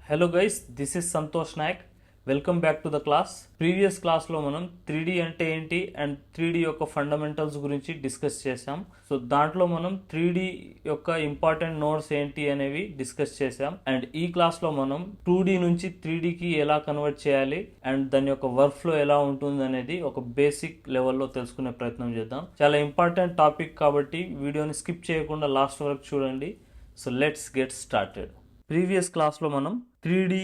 Hello guys, this is Santosh Naik. Welcome back to the class. Previous క్లాస్లో మనం 3D అంటే ఏంటి and 3D యొక్క ఫండమెంటల్స్ గురించి డిస్కస్ చేసాం. సో దాంట్లో మనం 3D యొక్క ఇంపార్టెంట్ నోడ్స్ ఏంటి అనేవి డిస్కస్ చేసాం. అండ్ ఈ క్లాస్లో మనం 2D నుంచి 3Dకి ఎలా కన్వర్ట్ చేయాలి అండ్ దాని యొక్క వర్క్ ఫ్లో ఎలా ఉంటుంది అనేది ఒక బేసిక్ లెవెల్లో తెలుసుకునే ప్రయత్నం చేద్దాం. చాలా ఇంపార్టెంట్ టాపిక్ కాబట్టి వీడియోని స్కిప్ చేయకుండా లాస్ట్ వరకు చూడండి. So let's get started. Previous క్లాస్లో మనం 3D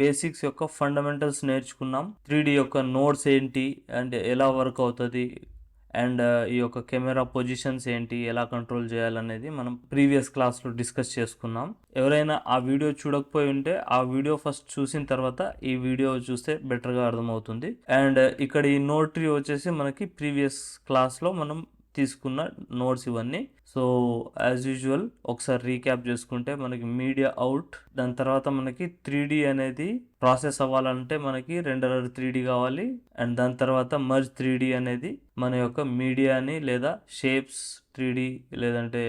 బేసిక్స్ యొక్క ఫండమెంటల్స్ నేర్చుకున్నాం. 3D యొక్క నోడ్స్ ఏంటి అండ్ ఎలా వర్క్ అవుతుంది అండ్ ఈ యొక్క కెమెరా పొజిషన్స్ ఏంటి, ఎలా కంట్రోల్ చేయాలనేది మనం ప్రీవియస్ క్లాస్లో డిస్కస్ చేసుకున్నాం. ఎవరైనా ఆ వీడియో చూడకపోయి ఉంటే ఆ వీడియో ఫస్ట్ చూసిన తర్వాత ఈ వీడియో చూస్తే బెటర్గా అర్థమవుతుంది. అండ్ ఇక్కడ ఈ నోడ్ ట్రీ వచ్చేసి మనకి ప్రీవియస్ క్లాస్లో మనం తీసుకున్న నోట్స్ ఇవన్నీ. సో యాజ్ యూజువల్ ఒకసారి రీక్యాప్ చేసుకుంటే మనకి మీడియా అవుట్, దాని తర్వాత మనకి 3D అనేది ప్రాసెస్ అవ్వాలంటే మనకి రెండరర్ 3D కావాలి. అండ్ దాని తర్వాత మర్జ్ 3D అనేది మన యొక్క మీడియాని లేదా షేప్స్ 3D లేదంటే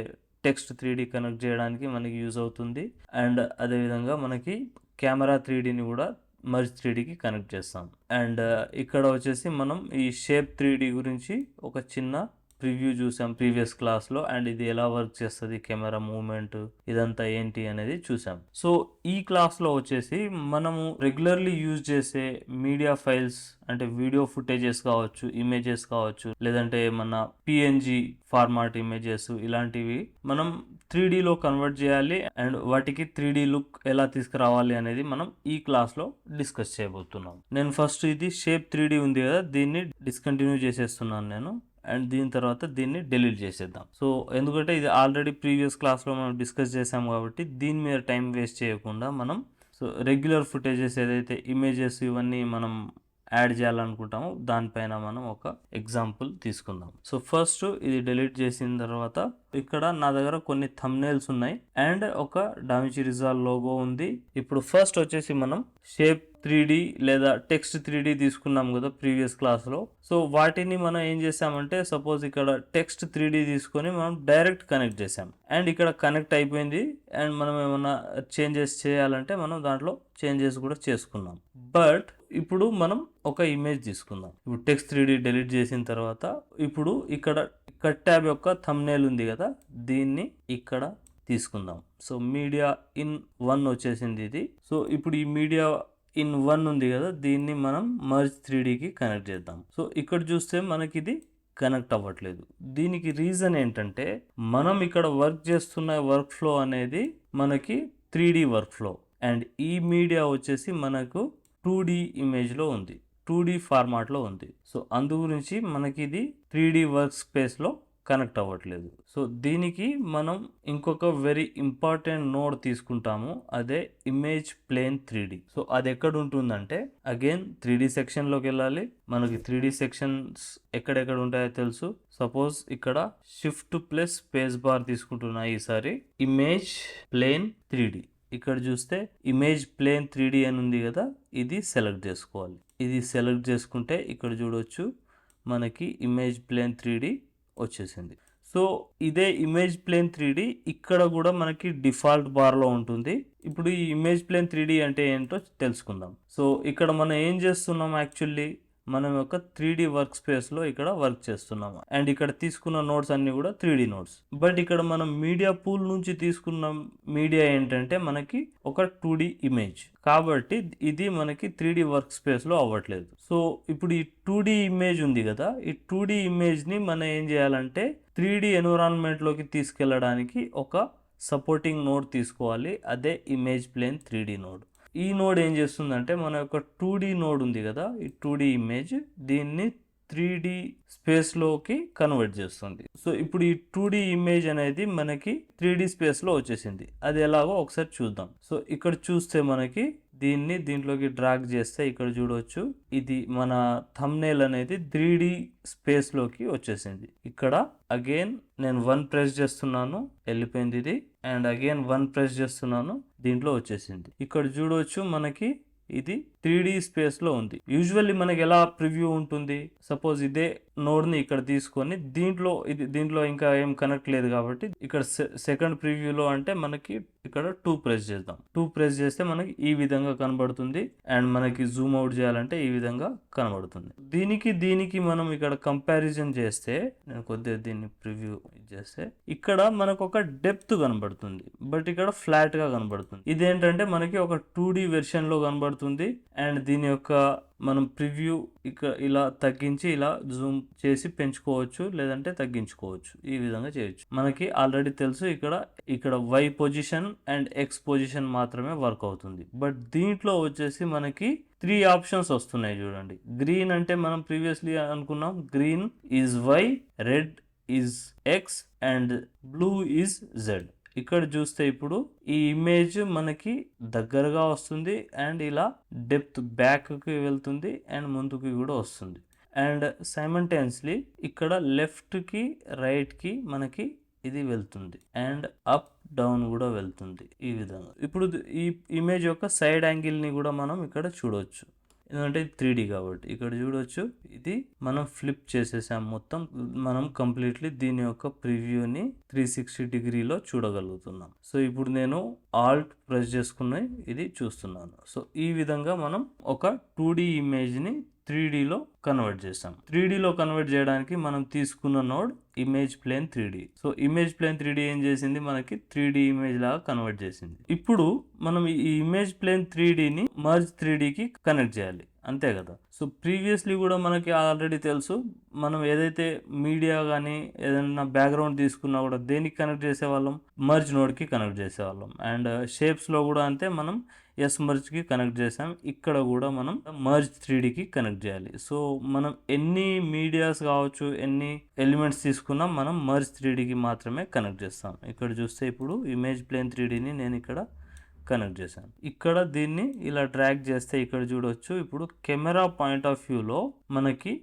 టెక్స్ట్ 3D కనెక్ట్ చేయడానికి మనకి యూజ్ అవుతుంది. అండ్ అదేవిధంగా మనకి కెమెరా 3Dని కూడా మర్జ్ 3Dకి కనెక్ట్ చేస్తాం. అండ్ ఇక్కడ వచ్చేసి మనం ఈ షేప్ 3D గురించి ఒక చిన్న ప్రివ్యూ చూసాం ప్రీవియస్ క్లాస్లో. అండ్ ఇది ఎలా వర్క్ చేస్తుంది, కెమెరా మూవ్మెంట్ ఇదంతా ఏంటి అనేది చూసాం. సో ఈ క్లాస్లో వచ్చేసి మనము రెగ్యులర్లీ యూజ్ చేసే మీడియా ఫైల్స్ అంటే వీడియో ఫుటేజెస్ కావచ్చు, ఇమేజెస్ కావచ్చు, లేదంటే మన PNG ఫార్మాట్ ఇమేజెస్ ఇలాంటివి మనం 3Dలో కన్వర్ట్ చేయాలి. అండ్ వాటికి 3D లుక్ ఎలా తీసుకురావాలి అనేది మనం ఈ క్లాస్లో డిస్కస్ చేయబోతున్నాం. నేను ఫస్ట్ ఇది షేప్ 3D ఉంది కదా, దీన్ని డిస్కంటిన్యూ చేసేస్తున్నాను నేను. అండ్ దీని తర్వాత దీన్ని డిలీట్ చేసేద్దాం. సో ఎందుకంటే ఇది ఆల్రెడీ ప్రీవియస్ క్లాస్లో మనం డిస్కస్ చేసాం కాబట్టి దీని మీద టైం వేస్ట్ చేయకుండా మనం సో రెగ్యులర్ ఫుటేజెస్ ఏదైతే ఇమేజెస్ ఇవన్నీ మనం యాడ్ చేయాలనుకుంటామో దానిపైన మనం ఒక ఎగ్జాంపుల్ తీసుకుందాం. సో ఫస్ట్ ఇది డిలీట్ చేసిన తర్వాత ఇక్కడ నా దగ్గర కొన్ని థంబ్నెయిల్స్ ఉన్నాయి అండ్ ఒక డావించి రిజాల్వ్ లోగో ఉంది. ఇప్పుడు ఫస్ట్ వచ్చేసి మనం షేప్ 3D లేదా టెక్స్ట్ 3D తీసుకున్నాం కదా ప్రీవియస్ క్లాస్లో. సో వాటిని మనం ఏం చేసామంటే సపోజ్ ఇక్కడ టెక్స్ట్ 3D తీసుకొని మనం డైరెక్ట్ కనెక్ట్ చేసాం. అండ్ ఇక్కడ కనెక్ట్ అయిపోయింది. అండ్ మనం ఏమన్నా చేంజెస్ చేయాలంటే మనం దాంట్లో చేంజెస్ కూడా చేసుకున్నాం. బట్ ఇప్పుడు మనం ఒక ఇమేజ్ తీసుకుందాం. ఇప్పుడు టెక్స్ట్ 3D డిలీట్ చేసిన తర్వాత ఇప్పుడు ఇక్కడ కట్ ట్యాబ్ యొక్క థంబ్నెయిల్ ఉంది కదా, దీన్ని ఇక్కడ తీసుకుందాం. సో మీడియా ఇన్ 1 వచ్చేసింది ఇది. సో ఇప్పుడు ఈ మీడియా ఇన్ 1 ఉంది కదా, దీన్ని మనం మర్జ్ 3Dకి కనెక్ట్ చేద్దాం. సో ఇక్కడ చూస్తే మనకి ఇది కనెక్ట్ అవ్వట్లేదు. దీనికి రీజన్ ఏంటంటే మనం ఇక్కడ వర్క్ చేస్తున్న వర్క్ ఫ్లో అనేది మనకి 3D వర్క్ ఫ్లో అండ్ ఈ మీడియా వచ్చేసి మనకు 2D ఇమేజ్లో ఉంది, 2D ఫార్మాట్లో ఉంది. సో అందు గురించి మనకి ఇది 3D వర్క్ స్పేస్లో కనెక్ట్ అవ్వట్లేదు. సో దీనికి మనం ఇంకొక వెరీ ఇంపార్టెంట్ నోడ్ తీసుకుంటాము, అదే ఇమేజ్ ప్లేన్ 3D. సో అది ఎక్కడ ఉంటుందంటే అగైన్ 3D సెక్షన్లోకి వెళ్ళాలి. మనకి 3D సెక్షన్స్ ఎక్కడెక్కడ ఉంటాయో తెలుసు. సపోజ్ ఇక్కడ షిఫ్ట్ ప్లస్ స్పేస్ బార్ తీసుకుంటున్నా ఈసారి. ఇమేజ్ ప్లేన్ 3D ఇక్కడ చూస్తే ఇమేజ్ ప్లేన్ 3D అని ఉంది కదా, ఇది సెలెక్ట్ చేసుకోవాలి. ఇది సెలెక్ట్ చేసుకుంటే ఇక్కడ చూడొచ్చు మనకి ఇమేజ్ ప్లేన్ 3D వచ్చేసింది. సో ఇదే ఇమేజ్ ప్లేన్ 3D ఇక్కడ కూడా మనకి డిఫాల్ట్ బార్లో ఉంటుంది. ఇప్పుడు ఈ ఇమేజ్ ప్లేన్ 3D అంటే ఏంటో తెలుసుకుందాం. సో ఇక్కడ మనం ఏం చేస్తున్నాం, యాక్చువల్లీ మనం యొక్క 3D వర్క్ స్పేస్లో ఇక్కడ వర్క్ చేస్తున్నాము. అండ్ ఇక్కడ తీసుకున్న నోట్స్ అన్ని కూడా 3D నోట్స్. బట్ ఇక్కడ మనం మీడియా పూల్ నుంచి తీసుకున్న మీడియా ఏంటంటే మనకి ఒక 2D ఇమేజ్ కాబట్టి ఇది మనకి 3D వర్క్ స్పేస్లో అవ్వట్లేదు. సో ఇప్పుడు ఈ 2D ఇమేజ్ ఉంది కదా, ఈ 2D ఇమేజ్ని మనం ఏం చేయాలంటే 3D ఎన్విరాన్మెంట్లోకి తీసుకెళ్ళడానికి ఒక సపోర్టింగ్ నోడ్ తీసుకోవాలి, అదే ఇమేజ్ ప్లేన్ 3D నోడ్. ఈ నోడ్ ఏం చేస్తుందంటే మన యొక్క 2D నోడ్ ఉంది కదా, ఈ 2D ఇమేజ్ దీన్ని 3D స్పేస్లోకి కన్వర్ట్ చేస్తుంది. సో ఇప్పుడు ఈ 2D ఇమేజ్ అనేది మనకి 3D స్పేస్లో వచ్చేసింది. అది ఎలాగో ఒకసారి చూద్దాం. సో ఇక్కడ చూస్తే మనకి దీంట్లోకి డ్రాగ్ చేస్తే ఇక్కడ చూడవచ్చు ఇది మన థంబ్నెయిల్ అనేది 3D స్పేస్లోకి వచ్చేసింది. ఇక్కడ అగైన్ నేను 1 ప్రెస్ చేస్తున్నాను, వెళ్ళిపోయింది ఇది. అండ్ అగైన్ 1 ప్రెస్ చేస్తున్నాను, దీంట్లో వచ్చేసింది. ఇక్కడ చూడవచ్చు మనకి ఇది 3D స్పేస్లో ఉంది. యూజువల్లీ మనకి ఎలా ప్రివ్యూ ఉంటుంది, సపోజ్ ఇదే నోడ్ని ఇక్కడ తీసుకొని దీంట్లో ఇంకా ఏం కనెక్ట్ లేదు కాబట్టి ఇక్కడ సెకండ్ ప్రివ్యూలో అంటే మనకి ఇక్కడ 2 ప్రెస్ చేద్దాం. 2 ప్రెస్ చేస్తే మనకి ఈ విధంగా కనబడుతుంది. అండ్ మనకి జూమ్ అవుట్ చేయాలంటే ఈ విధంగా కనబడుతుంది. దీనికి మనం ఇక్కడ కంపారిజన్ చేస్తే, నేను కొద్దిగా దీన్ని ప్రివ్యూ చేస్తే ఇక్కడ మనకు ఒక డెప్త్ కనబడుతుంది, బట్ ఇక్కడ ఫ్లాట్ గా కనబడుతుంది. ఇదేంటంటే మనకి ఒక 2D వెర్షన్ లో కనబడుతుంది. అండ్ దీని యొక్క మనం ప్రివ్యూ ఇక్కడ ఇలా తగ్గించి ఇలా జూమ్ చేసి పెంచుకోవచ్చు, లేదంటే తగ్గించుకోవచ్చు. ఈ విధంగా చేయొచ్చు. మనకి ఆల్రెడీ తెలుసు ఇక్కడ Y position and X position మాత్రమే వర్క్ అవుతుంది. బట్ దీంట్లో వచ్చేసి మనకి 3 ఆప్షన్స్ వస్తున్నాయి చూడండి. గ్రీన్ అంటే మనం ప్రీవియస్లీ అనుకున్నాం, green is Y, red is X and blue is Z. ఇక్కడ చూస్తే ఇప్పుడు ఈ ఇమేజ్ మనకి దగ్గరగా వస్తుంది అండ్ ఇలా డెప్త్ బ్యాక్కి వెళ్తుంది అండ్ ముందుకి కూడా వస్తుంది. అండ్ సైమల్టేనియస్లీ ఇక్కడ లెఫ్ట్కి రైట్కి మనకి ఇది వెళ్తుంది అండ్ అప్ డౌన్ కూడా వెళ్తుంది ఈ విధంగా. ఇప్పుడు ఈ ఇమేజ్ యొక్క సైడ్ యాంగిల్ని కూడా మనం ఇక్కడ చూడవచ్చు, ఎందుకంటే 3D కాబట్టి. ఇక్కడ చూడొచ్చు, ఇది మనం ఫ్లిప్ చేసేసాం మొత్తం. మనం కంప్లీట్లీ దీని యొక్క ప్రివ్యూని 360 డిగ్రీలో చూడగలుగుతున్నాం. సో ఇప్పుడు నేను ఆల్ట్ ప్రెస్ చేసుకుని ఇది చూస్తున్నాను. సో ఈ విధంగా మనం ఒక 2D ఇమేజ్ని 3Dలో కన్వర్ట్ చేస్తాం. 3Dలో కన్వర్ట్ చేయడానికి మనం తీసుకున్న node image plane 3D. So image plane 3D ఏం చేసింది, మనకి 3D ఇమేజ్ లాగా కన్వర్ట్ చేసింది. ఇప్పుడు మనం ఈ ఇమేజ్ ప్లేన్ 3Dని మర్జ్ 3Dకి కనెక్ట్ చేయాలి, అంతే కదా. సో ప్రీవియస్లీ కూడా మనకి ఆల్రెడీ తెలుసు, మనం ఏదైతే మీడియా కానీ ఏదైనా బ్యాక్గ్రౌండ్ తీసుకున్నా కూడా దేనికి కనెక్ట్ చేసేవాళ్ళం, మర్జ్ నోడ్కి కనెక్ట్ చేసేవాళ్ళం. అండ్ షేప్స్లో కూడా అంతే, మనం ఎస్ మర్జ్కి కనెక్ట్ చేసాం. ఇక్కడ కూడా మనం మర్జ్ 3Dకి కనెక్ట్ చేయాలి. సో మనం ఎన్ని మీడియాస్ కావచ్చు, ఎన్ని ఎలిమెంట్స్ తీసుకున్నా మనం మర్జ్ 3Dకి మాత్రమే కనెక్ట్ చేస్తాం. ఇక్కడ చూస్తే ఇప్పుడు ఇమేజ్ ప్లేన్ 3Dని నేను ఇక్కడ కనెక్ట్ చేశాను. ఇక్కడ దీన్ని ఇలా డ్రాగ్ చేస్తే ఇక్కడ చూడొచ్చు, ఇప్పుడు కెమెరా పాయింట్ ఆఫ్ వ్యూలో మనకి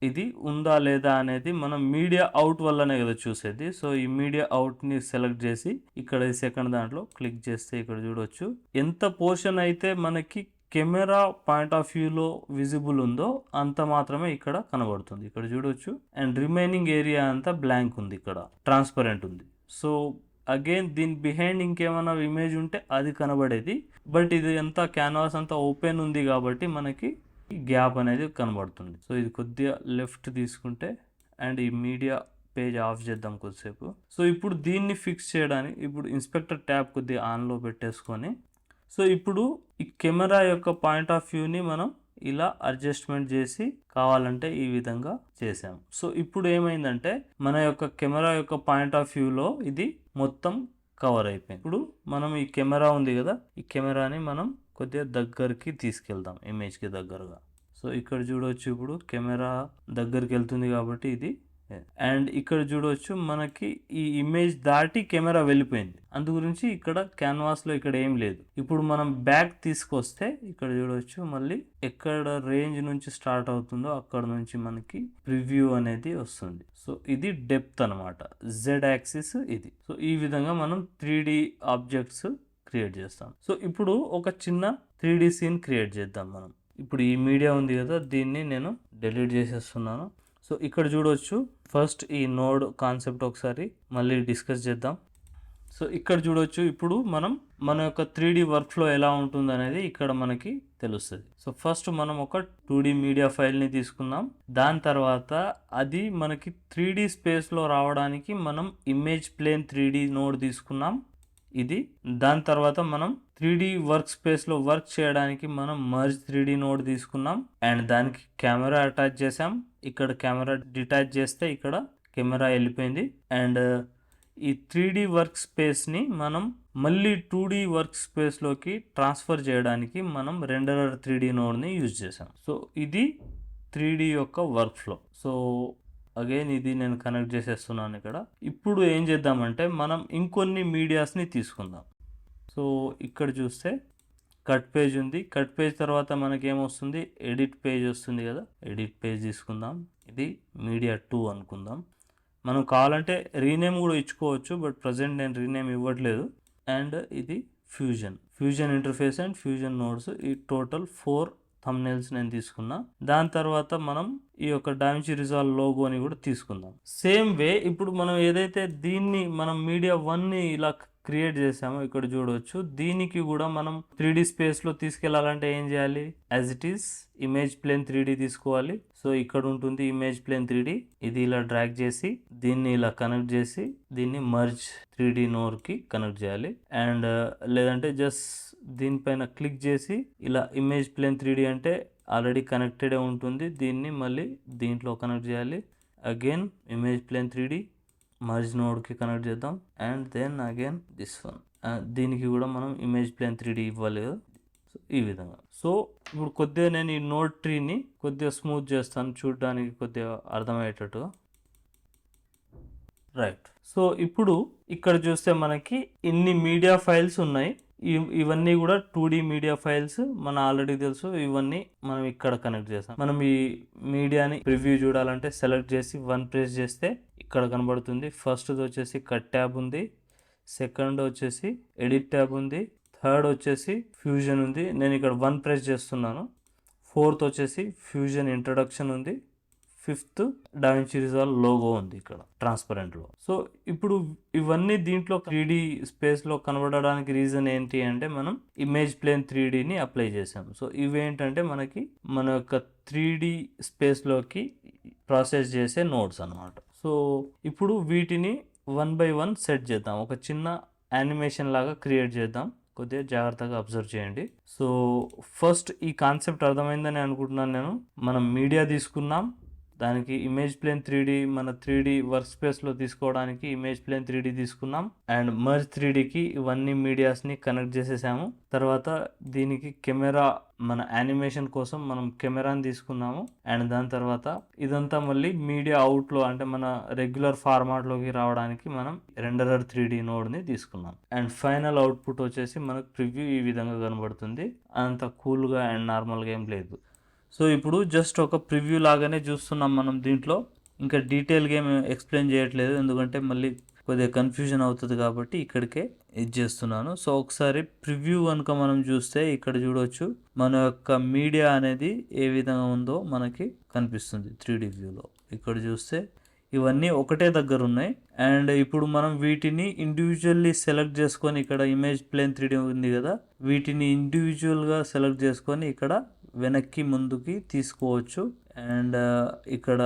ఇది ఉందా లేదా అనేది మనం మీడియా అవుట్ వల్లనే కదా చూసేది. సో ఈ మీడియా అవుట్ని సెలెక్ట్ చేసి ఇక్కడ సెకండ్ దాంట్లో క్లిక్ చేస్తే ఇక్కడ చూడొచ్చు, ఎంత పోర్షన్ అయితే మనకి కెమెరా పాయింట్ ఆఫ్ వ్యూలో విజిబుల్ ఉందో అంత మాత్రమే ఇక్కడ కనబడుతుంది. ఇక్కడ చూడొచ్చు. అండ్ రిమైనింగ్ ఏరియా అంతా బ్లాంక్ ఉంది, ఇక్కడ ట్రాన్స్పరెంట్ ఉంది. సో అగైన్ దీని బిహైండ్ ఇంకేమైనా ఇమేజ్ ఉంటే అది కనబడేది, బట్ ఇది అంతా క్యాన్వాస్ అంతా ఓపెన్ ఉంది కాబట్టి మనకి గ్యాప్ అనేది కనబడుతుంది. సో ఇది కొద్దిగా లెఫ్ట్ తీసుకుంటే అండ్ ఈ మీడియా పేజ్ ఆఫ్ చేద్దాం కొద్దిసేపు. సో ఇప్పుడు దీన్ని ఫిక్స్ చేయడానికి ఇప్పుడు ఇన్స్పెక్టర్ ట్యాబ్ కొద్దిగా ఆన్లో పెట్టేసుకొని, సో ఇప్పుడు ఈ కెమెరా యొక్క పాయింట్ ఆఫ్ వ్యూని మనం ఇలా అడ్జస్ట్మెంట్ చేసి కావాలంటే ఈ విధంగా చేసాం. సో ఇప్పుడు ఏమైందంటే మన యొక్క కెమెరా యొక్క పాయింట్ ఆఫ్ వ్యూలో ఇది మొత్తం కవర్ అయిపోయింది. ఇప్పుడు మనం ఈ కెమెరా ఉంది కదా, ఈ కెమెరాని మనం కొద్దిగా దగ్గరికి తీసుకెళ్దాం, ఇమేజ్కి దగ్గరగా. సో ఇక్కడ చూడవచ్చు, ఇప్పుడు కెమెరా దగ్గరికి వెళ్తుంది కాబట్టి ఇది. అండ్ ఇక్కడ చూడవచ్చు, మనకి ఈ ఇమేజ్ దాటి కెమెరా వెళ్ళిపోయింది, అందు గురించి ఇక్కడ క్యాన్వాస్లో ఇక్కడ ఏం లేదు. ఇప్పుడు మనం బ్యాక్ తీసుకొస్తే ఇక్కడ చూడవచ్చు, మళ్ళీ ఎక్కడ రేంజ్ నుంచి స్టార్ట్ అవుతుందో అక్కడ నుంచి మనకి ప్రివ్యూ అనేది వస్తుంది. సో ఇది డెప్త్ అనమాట, Z యాక్సిస్ ఇది. సో ఈ విధంగా మనం 3D ఆబ్జెక్ట్స్ క్రియేట్ చేస్తాం. సో ఇప్పుడు ఒక చిన్న 3D సీన్ క్రియేట్ చేద్దాం మనం. ఇప్పుడు ఈ మీడియా ఉంది కదా, దీన్ని నేను డిలీట్ చేసేస్తున్నాను. సో ఇక్కడ చూడవచ్చు, ఫస్ట్ ఈ నోడ్ కాన్సెప్ట్ ఒకసారి మళ్ళీ డిస్కస్ చేద్దాం. సో ఇక్కడ చూడవచ్చు, ఇప్పుడు మనం మన యొక్క 3D వర్క్ ఫ్లో ఎలా ఉంటుంది అనేది ఇక్కడ మనకి తెలుస్తుంది. సో ఫస్ట్ మనం ఒక 2D మీడియా ఫైల్ని తీసుకుందాం. దాని తర్వాత అది మనకి 3D స్పేస్లో రావడానికి మనం ఇమేజ్ ప్లేన్ 3D నోడ్ తీసుకున్నాం ఇది. దాని తర్వాత మనం 3D వర్క్ స్పేస్లో వర్క్ చేయడానికి మనం మర్జ్ 3D నోడ్ తీసుకున్నాం అండ్ దానికి కెమెరా అటాచ్ చేసాం. ఇక్కడ కెమెరా డిటాచ్ చేస్తే ఇక్కడ కెమెరా వెళ్ళిపోయింది. అండ్ ఈ 3D వర్క్ స్పేస్ని మనం మళ్ళీ 2D వర్క్ స్పేస్లోకి ట్రాన్స్ఫర్ చేయడానికి మనం రెండరర్ 3D నోడ్ని యూజ్ చేసాం. సో ఇది 3D యొక్క వర్క్ ఫ్లో. సో అగైన్ ఇది నేను కనెక్ట్ చేసేస్తున్నాను ఇక్కడ. ఇప్పుడు ఏం చేద్దామంటే మనం ఇంకొన్ని మీడియాస్ని తీసుకుందాం. సో ఇక్కడ చూస్తే కట్ పేజ్ ఉంది. కట్ పేజ్ తర్వాత మనకి ఏమొస్తుంది, ఎడిట్ పేజ్ వస్తుంది కదా, ఎడిట్ పేజ్ తీసుకుందాం. ఇది మీడియా 2 అనుకుందాం. మనం కావాలంటే రీనేమ్ కూడా ఇచ్చుకోవచ్చు, బట్ ప్రజెంట్ నేను రీనేమ్ ఇవ్వట్లేదు. అండ్ ఇది fusion interface and fusion nodes, ఈ టోటల్ 4 థంబ్నెయిల్స్ నేను తీసుకున్నా. దాని తర్వాత మనం ఈ యొక్క DaVinci Resolve లోగోని కూడా తీసుకుందాం. సేమ్ వే ఇప్పుడు మనం ఏదైతే దీన్ని మనం మీడియా 1ని ఇలా క్రియేట్ చేసామో ఇక్కడ చూడవచ్చు. దీనికి కూడా మనం 3D స్పేస్లో తీసుకెళ్లాలంటే ఏం చేయాలి? As it is image plane 3D తీసుకోవాలి. సో ఇక్కడ ఉంటుంది ఇమేజ్ ప్లేన్ 3D. ఇది ఇలా డ్రాగ్ చేసి దీన్ని ఇలా కనెక్ట్ చేసి దీన్ని మర్జ్ 3D నోర్కి కనెక్ట్ చేయాలి. అండ్ లేదంటే జస్ట్ దీనిపైన క్లిక్ చేసి ఇలా ఇమేజ్ ప్లేన్ 3D అంటే ఆల్రెడీ కనెక్టెడే ఉంటుంది. దీన్ని మళ్ళీ దీంట్లో కనెక్ట్ చేయాలి. అగైన్ ఇమేజ్ ప్లేన్ 3D మర్జ్ నోడ్కి కనెక్ట్ చేద్దాం. And then again this one, దీనికి కూడా మనం ఇమేజ్ ప్లేన్ 3D ఇవ్వాలి కదా. సో ఈ విధంగా. సో ఇప్పుడు కొద్దిగా నేను ఈ నోడ్ ట్రీని కొద్దిగా స్మూత్ చేస్తాను చూడడానికి కొద్దిగా అర్థమయ్యేటట్టుగా. రైట్. సో ఇప్పుడు ఇక్కడ చూస్తే మనకి ఇన్ని మీడియా ఫైల్స్ ఉన్నాయి. ఇవన్నీ కూడా 2D మీడియా ఫైల్స్ మన ఆల్రెడీ తెలుసు. ఇవన్నీ మనం ఇక్కడ కనెక్ట్ చేస్తాం. మనం ఈ మీడియాని ప్రివ్యూ చూడాలంటే సెలెక్ట్ చేసి 1 ప్రెస్ చేస్తే ఇక్కడ కనబడుతుంది. ఫస్ట్ వచ్చేసి కట్ ట్యాబ్ ఉంది, సెకండ్ వచ్చేసి ఎడిట్ ట్యాబ్ ఉంది, థర్డ్ వచ్చేసి ఫ్యూజన్ ఉంది. నేను ఇక్కడ 1 ప్రెస్ చేస్తున్నాను. ఫోర్త్ వచ్చేసి ఫ్యూజన్ ఇంట్రడక్షన్ ఉంది. ఫిఫ్త్ DaVinci Resolve లోగో ఉంది ఇక్కడ ట్రాన్స్పరెంట్లో. సో ఇప్పుడు ఇవన్నీ దీంట్లో 3D స్పేస్లో కనబడడానికి రీజన్ ఏంటి అంటే మనం ఇమేజ్ ప్లేన్ 3Dని అప్లై చేసాం. సో ఇవేంటంటే మనకి మన యొక్క 3D స్పేస్లోకి ప్రాసెస్ చేసే నోడ్స్ అన్నమాట. సో ఇప్పుడు వీటిని 1 by 1 సెట్ చేద్దాం. ఒక చిన్న యానిమేషన్ లాగా క్రియేట్ చేద్దాం. కొద్దిగా జాగ్రత్తగా అబ్జర్వ్ చేయండి. సో ఫస్ట్ ఈ కాన్సెప్ట్ అర్థమైందని అనుకుంటున్నాను నేను. మనం మీడియా తీసుకున్నాం, దానికి ఇమేజ్ ప్లేన్ 3D మన 3D వర్క్ స్పేస్లో తీసుకోవడానికి ఇమేజ్ ప్లేన్ 3D తీసుకున్నాం. అండ్ మర్జ్ 3Dకి ఇవన్నీ మీడియాస్ని కనెక్ట్ చేసేసాము. తర్వాత దీనికి కెమెరా మన యానిమేషన్ కోసం మనం కెమెరాని తీసుకున్నాము. అండ్ దాని తర్వాత ఇదంతా మళ్ళీ మీడియా అవుట్లో అంటే మన రెగ్యులర్ ఫార్మాట్లోకి రావడానికి మనం రెండరర్ 3D నోడ్ని తీసుకున్నాం. అండ్ ఫైనల్ అవుట్పుట్ వచ్చేసి మనకు ప్రివ్యూ ఈ విధంగా కనబడుతుంది. అంత కూల్గా అండ్ నార్మల్గా ఏం లేదు. సో ఇప్పుడు జస్ట్ ఒక ప్రివ్యూ లాగానే చూస్తున్నాం మనం. దీంట్లో ఇంకా డీటెయిల్గా ఏమి ఎక్స్ప్లెయిన్ చేయట్లేదు, ఎందుకంటే మళ్ళీ కొద్దిగా కన్ఫ్యూజన్ అవుతుంది కాబట్టి ఇక్కడికే ఇది చేస్తున్నాను. సో ఒకసారి ప్రివ్యూ కనుక మనం చూస్తే ఇక్కడ చూడవచ్చు మన యొక్క మీడియా అనేది ఏ విధంగా ఉందో మనకి కనిపిస్తుంది 3D వ్యూలో. ఇక్కడ చూస్తే ఇవన్నీ ఒకటే దగ్గర ఉన్నాయి. అండ్ ఇప్పుడు మనం వీటిని ఇండివిజువల్లీ సెలెక్ట్ చేసుకొని ఇక్కడ ఇమేజ్ ప్లేన్ 3D ఉంది కదా, వీటిని ఇండివిజువల్గా సెలెక్ట్ చేసుకొని ఇక్కడ వెనక్కి ముందుకి తీసుకోవచ్చు. అండ్ ఇక్కడ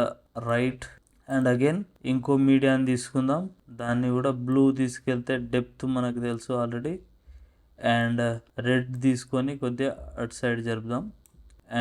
రైట్ అండ్ అగైన్ ఇంకో మీడియాని తీసుకుందాం. దాన్ని కూడా బ్లూ తీసుకెళ్తే డెప్త్ మనకు తెలుసు ఆల్రెడీ. అండ్ రెడ్ తీసుకొని కొద్దిగా అటు సైడ్ జరుపుదాం.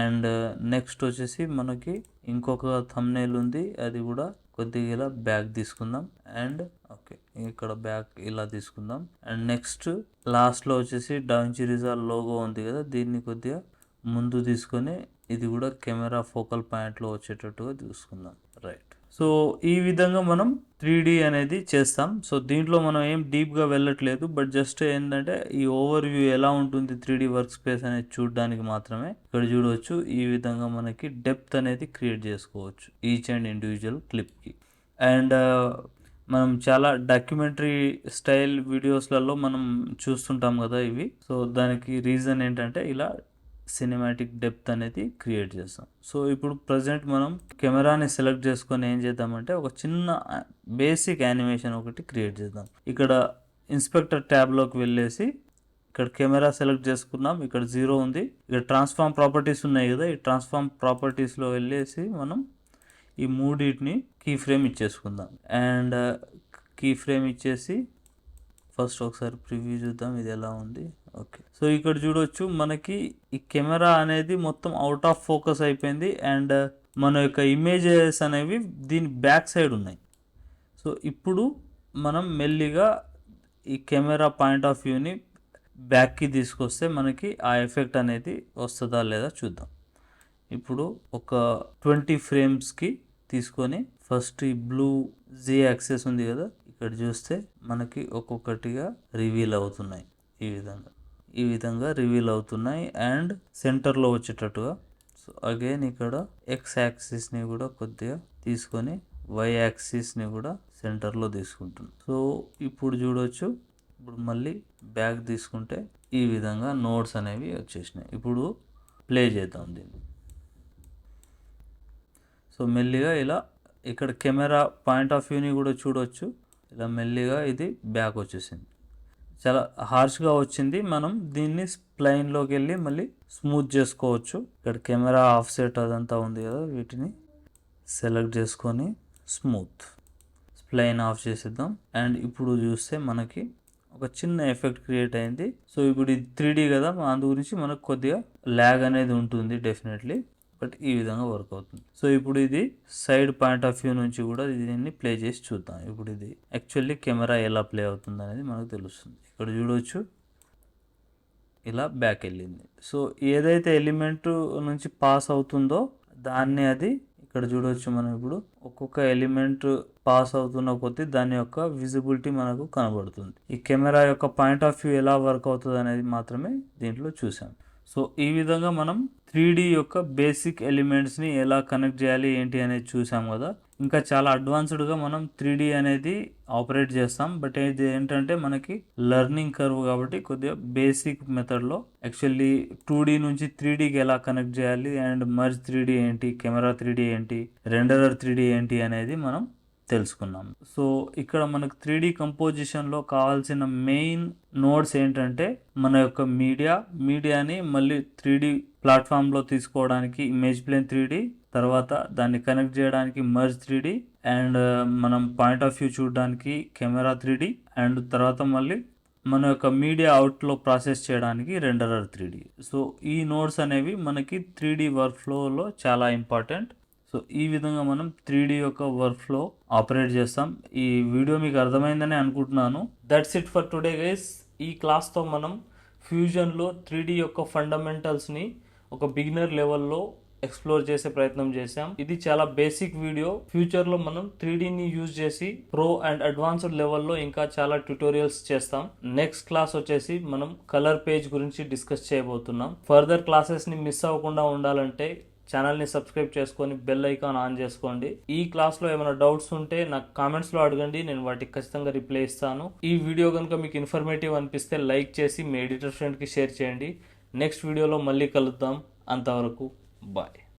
అండ్ నెక్స్ట్ వచ్చేసి మనకి ఇంకొక థంబ్నెయిల్ ఉంది, అది కూడా కొద్దిగా ఇలా బ్యాక్ తీసుకుందాం. అండ్ ఓకే ఇక్కడ బ్యాక్ ఇలా తీసుకుందాం. అండ్ నెక్స్ట్ లాస్ట్లో వచ్చేసి DaVinci Resolve లోగో ఉంది కదా, దీన్ని కొద్దిగా ముందు తీసుకొని ఇది కూడా కెమెరా ఫోకల్ పాయింట్లో వచ్చేటట్టుగా చూసుకుందాం. రైట్. సో ఈ విధంగా మనం 3D అనేది చేస్తాం. సో దీంట్లో మనం ఏం డీప్గా వెళ్ళట్లేదు, బట్ జస్ట్ ఏంటంటే ఈ ఓవర్ వ్యూ ఎలా ఉంటుంది 3D వర్క్ స్పేస్ అనేది చూడడానికి మాత్రమే. ఇక్కడ చూడవచ్చు ఈ విధంగా మనకి డెప్త్ అనేది క్రియేట్ చేసుకోవచ్చు ఈచ్ అండ్ ఇండివిజువల్ క్లిప్కి. అండ్ మనం చాలా డాక్యుమెంటరీ స్టైల్ వీడియోస్లలో మనం చూస్తుంటాం కదా ఇవి. సో దానికి రీజన్ ఏంటంటే ఇలా సినిమాటిక్ డెప్త్ అనేది క్రియేట్ చేస్తాం. సో ఇప్పుడు ప్రజెంట్ మనం కెమెరాని సెలెక్ట్ చేసుకొని ఏం చేద్దామంటే ఒక చిన్న బేసిక్ యానిమేషన్ ఒకటి క్రియేట్ చేద్దాం. ఇక్కడ ఇన్స్పెక్టర్ ట్యాబ్లోకి వెళ్ళేసి ఇక్కడ కెమెరా సెలెక్ట్ చేసుకున్నాం. ఇక్కడ 0 ఉంది. ఇక్కడ ట్రాన్స్ఫార్మ్ ప్రాపర్టీస్ ఉన్నాయి కదా, ఈ ట్రాన్స్ఫార్మ్ ప్రాపర్టీస్లో వెళ్ళేసి మనం ఈ మూడింటిని కీ ఫ్రేమ్ ఇచ్చేసుకుందాం. అండ్ కీ ఫ్రేమ్ ఇచ్చేసి ఫస్ట్ ఒకసారి ప్రివ్యూ చూద్దాం ఇది ఎలా ఉంది. ఓకే. సో ఇక్కడ చూడవచ్చు మనకి ఈ కెమెరా అనేది మొత్తం అవుట్ ఆఫ్ ఫోకస్ అయిపోయింది. అండ్ మన యొక్క ఇమేజెస్ అనేవి దీని బ్యాక్ సైడ్ ఉన్నాయి. సో ఇప్పుడు మనం మెల్లిగా ఈ కెమెరా పాయింట్ ఆఫ్ వ్యూని బ్యాక్కి తీసుకొస్తే మనకి ఆ ఎఫెక్ట్ అనేది వస్తుందా లేదా చూద్దాం. ఇప్పుడు ఒక 20 ఫ్రేమ్స్కి తీసుకొని ఫస్ట్ ఈ బ్లూ జీ యాక్సెస్ ఉంది కదా, ఇక్కడ చూస్తే మనకి ఒక్కొక్కటిగా రివీల్ అవుతున్నాయి. ఈ విధంగా రివీల్ అవుతున్నాయి అండ్ సెంటర్లో వచ్చేటట్టుగా. సో అగైన్ ఇక్కడ ఎక్స్ యాక్సిస్ని కూడా కొద్దిగా తీసుకొని వై యాక్సిస్ని కూడా సెంటర్లో తీసుకుంటుంది. సో ఇప్పుడు చూడవచ్చు, ఇప్పుడు మళ్ళీ బ్యాక్ తీసుకుంటే ఈ విధంగా నోడ్స్ అనేవి వచ్చేసినాయి. ఇప్పుడు ప్లే చేద్దాం దీన్ని. సో మెల్లిగా ఇలా ఇక్కడ కెమెరా పాయింట్ ఆఫ్ వ్యూని కూడా చూడవచ్చు. ఇలా మెల్లిగా ఇది బ్యాక్ వచ్చేసింది. చాలా హార్ష్గా వచ్చింది. మనం దీన్ని ప్లెయిన్లోకి వెళ్ళి మళ్ళీ స్మూత్ చేసుకోవచ్చు. ఇక్కడ కెమెరా ఆఫ్ సెట్ అదంతా ఉంది కదా, వీటిని సెలెక్ట్ చేసుకొని స్మూత్ ప్లెయిన్ ఆఫ్ చేసేద్దాం. అండ్ ఇప్పుడు చూస్తే మనకి ఒక చిన్న ఎఫెక్ట్ క్రియేట్ అయింది. సో ఇప్పుడు ఇది 3D కదా, అందు గురించి మనకు కొద్దిగా ల్యాగ్ అనేది ఉంటుంది డెఫినెట్లీ, బట్ ఈ విధంగా వర్క్ అవుతుంది. సో ఇప్పుడు ఇది సైడ్ పాయింట్ ఆఫ్ వ్యూ నుంచి కూడా దీన్ని ప్లే చేసి చూద్దాం. ఇప్పుడు ఇది యాక్చువల్లీ కెమెరా ఎలా ప్లే అవుతుంది అనేది మనకు తెలుస్తుంది. ఇక్కడ చూడవచ్చు ఇలా బ్యాక్ వెళ్ళింది. సో ఏదైతే ఎలిమెంట్ నుంచి పాస్ అవుతుందో దాన్ని అది ఇక్కడ చూడవచ్చు. మనం ఇప్పుడు ఒక్కొక్క ఎలిమెంట్ పాస్ అవుతున్న కొద్దీ దాని యొక్క విజిబిలిటీ మనకు కనబడుతుంది. ఈ కెమెరా యొక్క పాయింట్ ఆఫ్ వ్యూ ఎలా వర్క్ అవుతుంది అనేది మాత్రమే దీంట్లో చూసాం. సో ఈ విధంగా మనం 3D యొక్క బేసిక్ ఎలిమెంట్స్ని ఎలా కనెక్ట్ చేయాలి ఏంటి అనేది చూసాం కదా. ఇంకా చాలా అడ్వాన్స్డ్గా మనం 3D అనేది ఆపరేట్ చేస్తాం. బట్ ఇది ఏంటంటే మనకి లెర్నింగ్ కర్వ్ కాబట్టి కొద్దిగా బేసిక్ మెథడ్లో యాక్చువల్లీ 2D నుంచి 3Dకి ఎలా కనెక్ట్ చేయాలి అండ్ మర్జ్ 3D ఏంటి, కెమెరా 3D ఏంటి, రెండరర్ 3D ఏంటి అనేది మనం తెలుసుకున్నాం. సో ఇక్కడ మనకు 3D కంపోజిషన్లో కావాల్సిన మెయిన్ నోడ్స్ ఏంటంటే మన యొక్క మీడియాని మళ్ళీ 3D ప్లాట్ఫామ్లో తీసుకోవడానికి ఇమేజ్ ప్లేన్ 3D, తర్వాత దాన్ని కనెక్ట్ చేయడానికి మర్జ్ 3D, అండ్ మనం పాయింట్ ఆఫ్ వ్యూ చూడడానికి కెమెరా 3D, అండ్ తర్వాత మళ్ళీ మన యొక్క మీడియా అవుట్లో ప్రాసెస్ చేయడానికి రెండరర్ 3D. సో ఈ నోడ్స్ అనేవి మనకి 3D వర్క్ ఫ్లోలో చాలా ఇంపార్టెంట్. సో ఈ విధంగా మనం 3D యొక్క వర్క్ ఫ్లో ఆపరేట్ చేస్తాం. ఈ వీడియో మీకు అర్థమైందని అనుకుంటున్నాను. That's it for today guys. ఈ క్లాస్తో మనం ఫ్యూజన్లో 3D యొక్క ఫండమెంటల్స్ని ఒక బిగినర్ లెవెల్లో ఎక్స్ప్లోర్ చేసే ప్రయత్నం చేసాం. ఇది చాలా బేసిక్ వీడియో. ఫ్యూచర్లో మనం 3Dని యూజ్ చేసి ప్రో అండ్ అడ్వాన్స్డ్ లెవెల్లో ఇంకా చాలా ట్యూటోరియల్స్ చేస్తాం. నెక్స్ట్ క్లాస్ వచ్చేసి మనం కలర్ పేజ్ గురించి డిస్కస్ చేయబోతున్నాం. ఫర్దర్ క్లాసెస్ని మిస్ అవ్వకుండా ఉండాలంటే ఛానల్ని సబ్స్క్రైబ్ చేసుకొని బెల్ ఐకాన్ ఆన్ చేసుకోండి. ఈ క్లాస్లో ఏమైనా డౌట్స్ ఉంటే నాకు కామెంట్స్లో అడగండి, నేను వాటికి ఖచ్చితంగా రిప్లై ఇస్తాను. ఈ వీడియో కనుక మీకు ఇన్ఫర్మేటివ్ అనిపిస్తే లైక్ చేసి మీ ఎడిటర్ ఫ్రెండ్కి షేర్ చేయండి. నెక్స్ట్ వీడియోలో మళ్ళీ కలుద్దాం. అంతవరకు బాయ్.